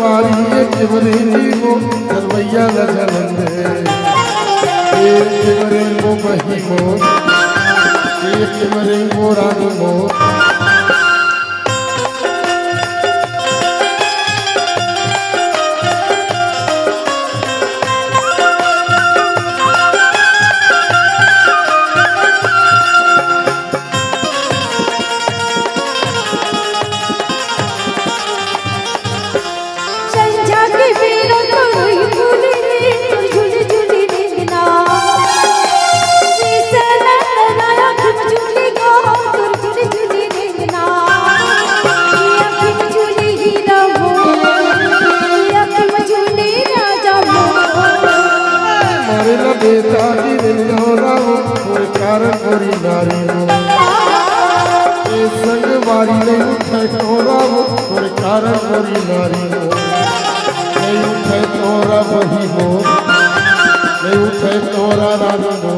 वारी एक बरेली को दरवैया लजनंदे एक बरे को बही मो एक बरे को रानी मो संगवारी नहीं उठे तोरा वो कारण गोरी नारी हो नहीं उठे तोरा बही हो नहीं उठे तोरा रानी हो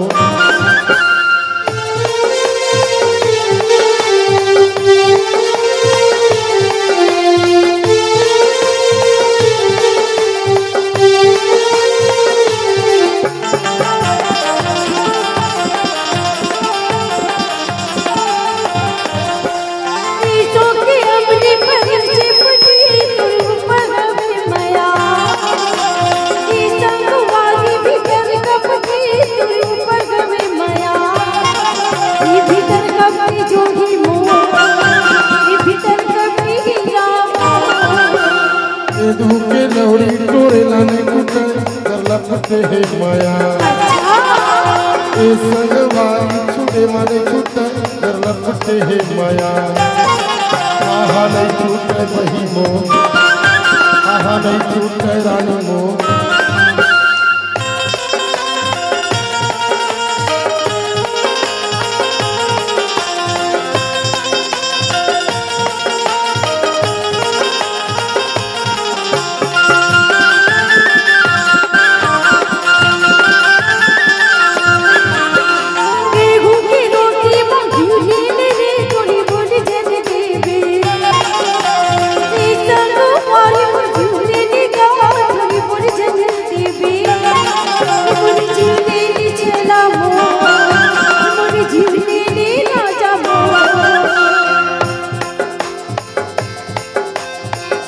के लौड़ी टोरे लाने कुटे कर लपटे है माया ए संगवारी छुटे माने छुटे कर लपटे है माया आहा नहीं छूटे बही मो आहा नहीं छूटे रानी मो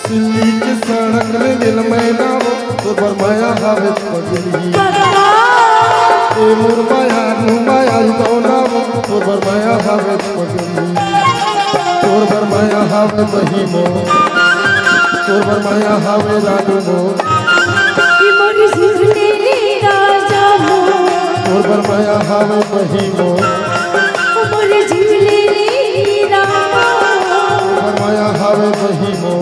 सड़क में दिल मैना तो बरमाया हावे पगली ए मुरमाया नुमाया दौना तो बरमाया हावे पगली तोर बरमाया हावे बही मो तोर बरमाया हावे रानी मो मोरी झुरने राजा मो तोर बरमाया हावे बही मो मोरी झुरने राजा बरमाया हावे बही मो